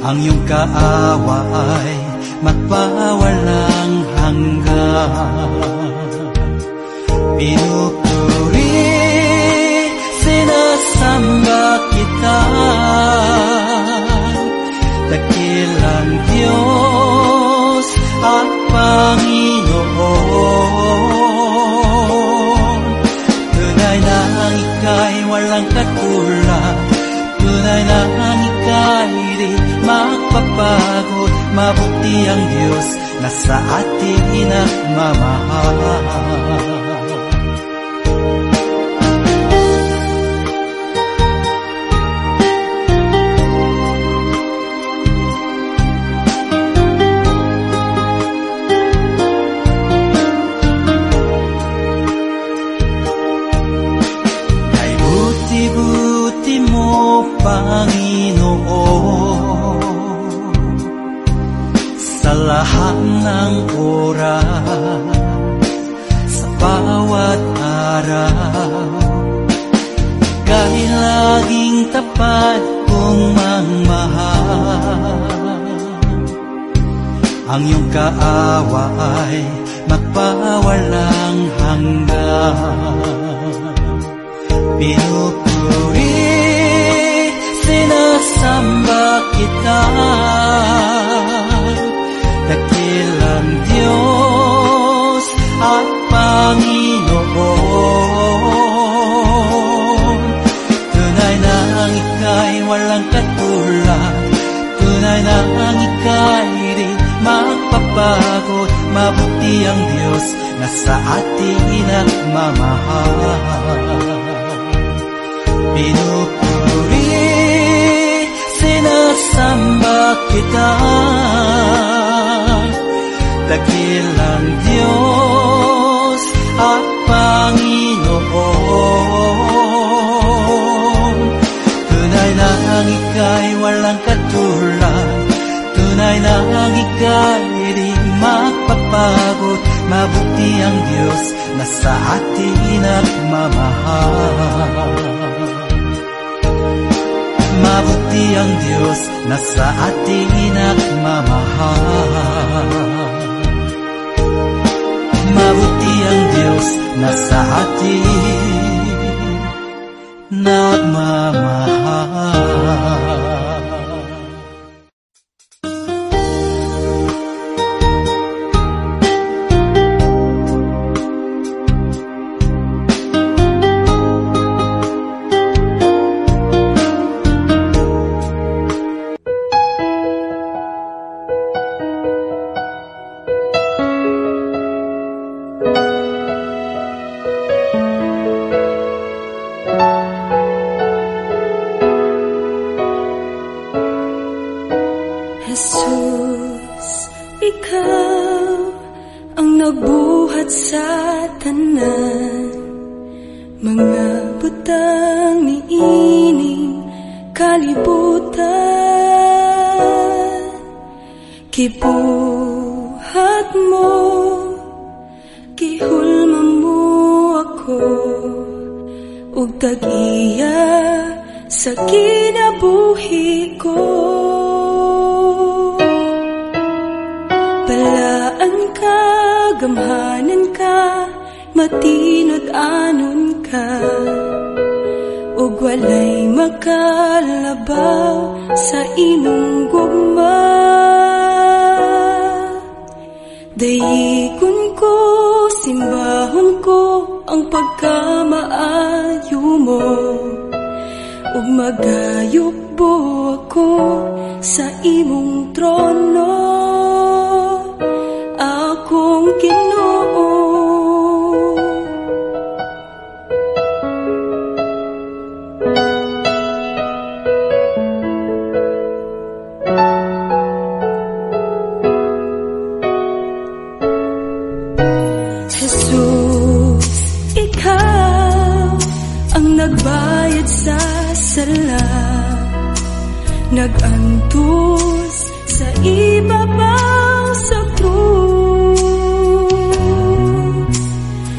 Ang iyong kaawa ay magpawalang hanggan. Pinupuri, sinasamba kita, dakilang Diyos at Panginoon. Tunay na ang ika'y walang katulad, tunay na ang ika'y di magpapagod. Mabuti ang Diyos na sa atin nagmamahal. Kay buti-buti mo, Panginoon, sa lahat ng oras, sa bawat araw, ika'y laging tapat kong magmahal. Ang iyong kaawa ay magpawalang hanggan. Pinupuri, sinasamba kita, dakilang Diyos at Panginoon. Tunay na ang ika'y walang katulad, tunay na ang ika'y di magpapagod. Mabuti ang Diyos na sa atin nagmamahal. Pinupuri, sinasamba kita, dakilang Diyos at Panginoon. Tunay na ang ika'y walang katulad, tunay na ang ika'y di magpapagod. Mabuti ang Diyos na sa atin nagmamahal. Mabuti ang Diyos na sa atin nagmamahal. Mabuti ang Diyos na sa atin nagmamahal. Kibuhat mo, gihulma mo ako, ug tag-iya sa kinabuhi ko. Balaan ka, gamhanan ka, matinod anon ka, ug walay makalabaw sa imong gugma. Dayigon ko, simbahon ko ang pagkamaayo mo, ug magayukbo ako sa imong trono, akong Ginoo. Jesus, ikaw ang nagbayad sa sala, nagantos sa ibabaw sa krus.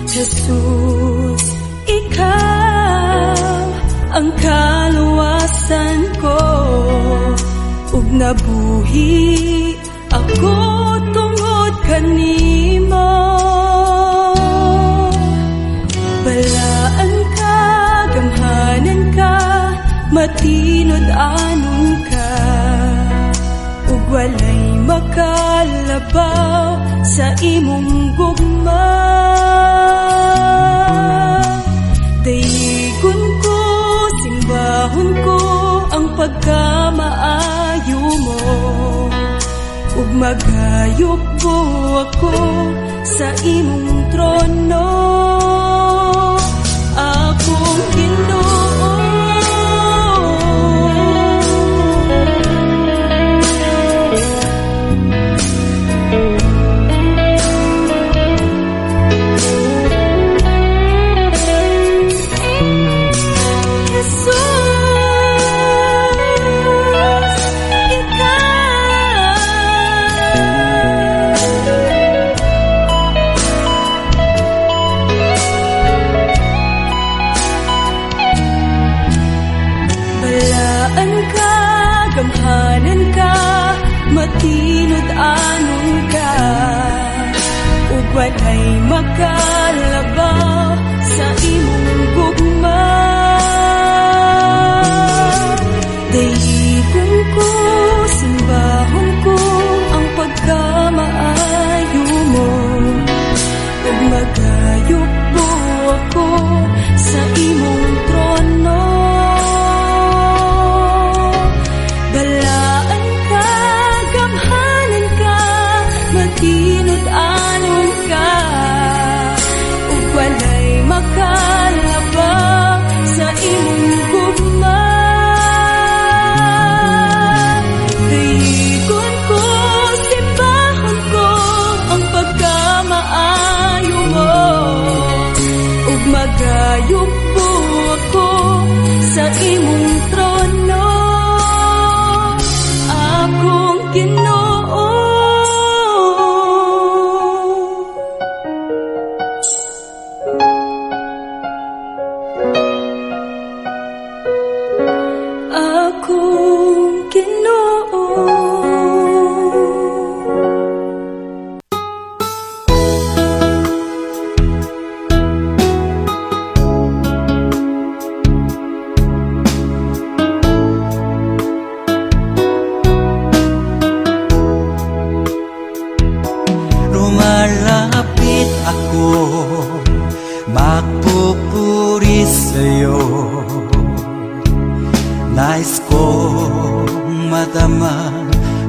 Jesus, ikaw ang kaluwasan ko, ug nabuhi ako tungod kanimo. Balaan ka, gamhanan ka, matinod anon ka, ug walay makalabaw sa imong gugma. Dayigon ko, simbahon ko ang pagkamaayo mo, ug magayok ko ako sa imong trono. Akong Ginoo, gamhanan ka, matinod anon ka, ug walay makalabaw sa imong gugma. Dayigon ko, simbahon ko ang pagkamaayo mo, ug magayok ko ako sa imong trono. Matinod anon ka, ug walay makalabaw sa imong gugma. Dayigon ko, simbahon ko ang pagkamaayo mo, ug magayok ko ako sa imong trono. Akong Ginoo, akong Ginoo. Lumalapit ako, magpupuri sa'yo. Nais kong madama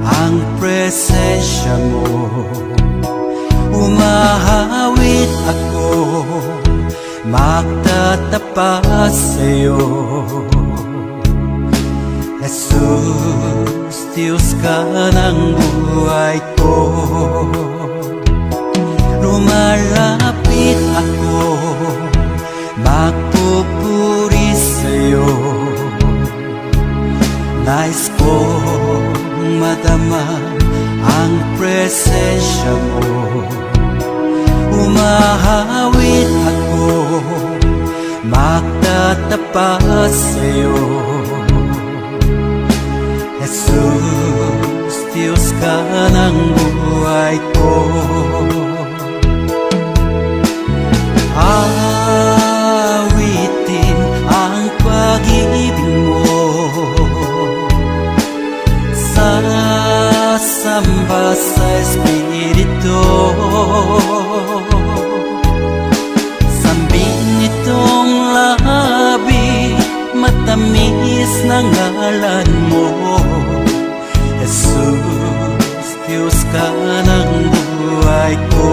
ang presensya mo. Umahawit ako, magtatapat sa'yo. Jesus, Diyos ka ng buhay ko. Lumalapit ako, magpupuri sa'yo. Nais kong madama ang presensya mo. Umahawit ako, magtatapat sa'yo. Jesus, Diyos ka ng buhay ko. Awitin ang pag-ibig mo, sasamba sa Espiritu. Sambin itong labi, matamis na ngalan mo. Jesus, Diyos ka ng buhay ko.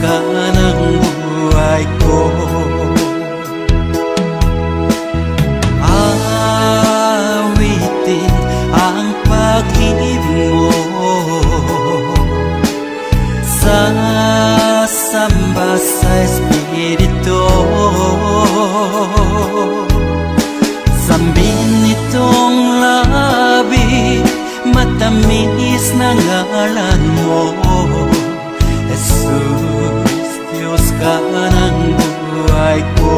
ka ng buhay ko. Awitin ang pag-ibig mo, sasamba sa Espiritu. Sambin nitong labi, matamis na ngalan mo. Jesus, Diyos ka ng buhay ko.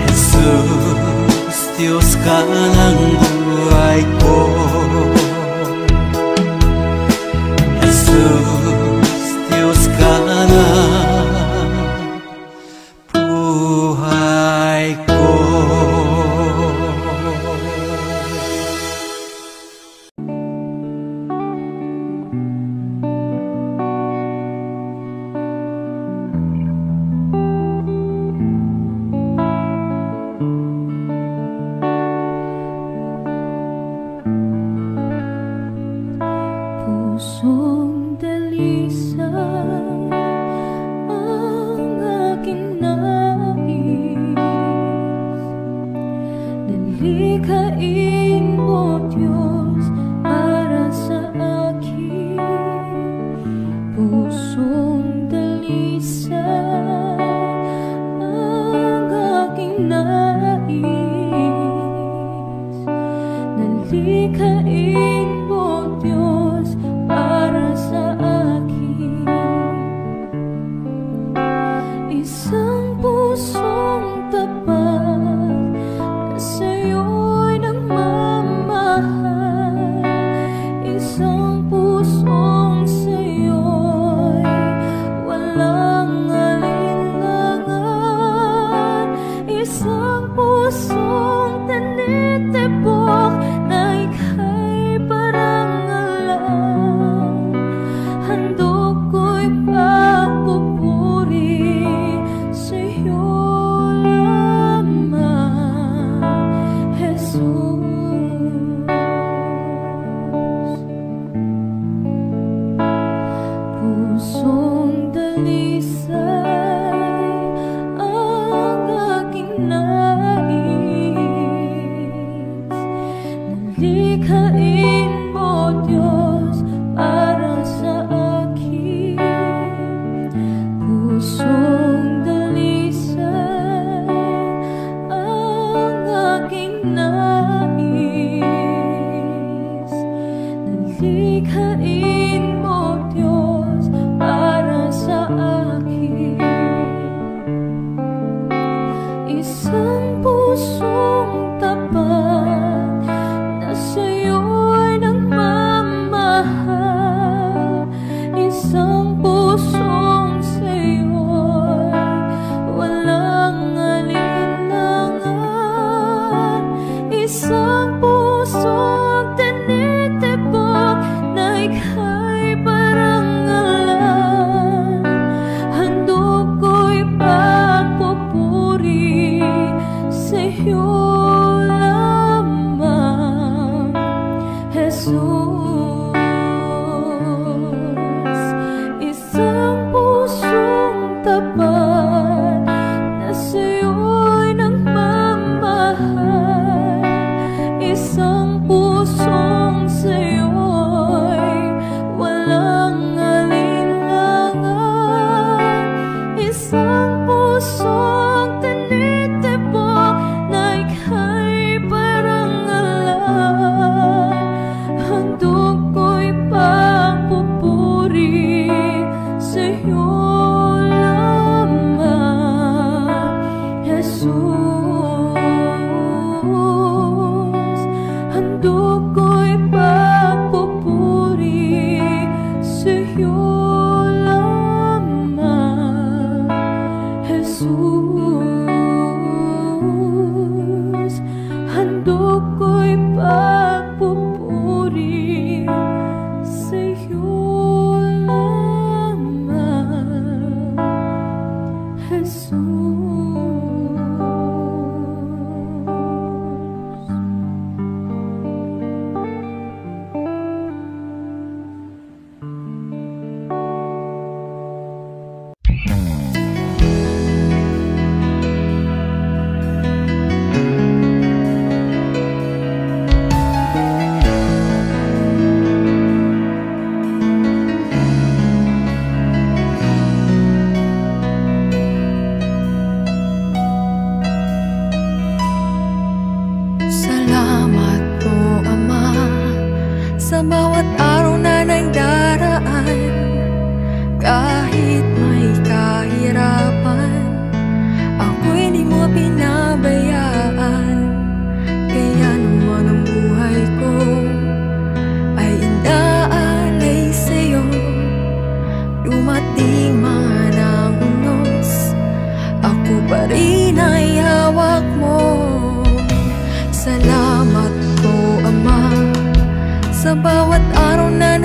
Jesus, Diyos ka ng buhay ko. Jesus, Diyos ka ng buhay ko. Pusong dalisay ang aking nais, dalikhain mo Diyos para sa akin. Pusong dalisay ang aking nais, dalikhain mo Diyos para sa akin. Isang pusong tapat na sa'yo'y nagmamahal, isang pusong sa'yo'y walang alinlangan, isang pusong tinitibok na ika'y parangalan. Handog ko'y pagpupuri sa'yo lamang, Jesus. Pusong dalisay ang aking nais, dalikhain mo Diyos para sa akin. Pusong dalisay ang aking nais, dalikhain mo Diyos para sa akin. Isang pusong tapat na sa'yo'y nagmamahal, isang pusong sa'yo'y walang alinlangan, isang pusong tinitibok na ika'y parangalan. Handog ko'y pagpupuri sa'yo lamang, Jesus. Isang pusong tapat na sa'yo'y nagmamahal, isang pusong sa'yo'y walang alinlangan, isang pusong tinitibok na ika'y parangalan. Handog ko'y pagpupuri sa'yo lamang, Jesus. Handog ko'y pagpupuri sa'yo lamang, Jesus. Handog ko'y pagpupuri sa'yo lamang, Jesus. pa rin ay hawak mo. Salamat po, Ama, sa bawat araw na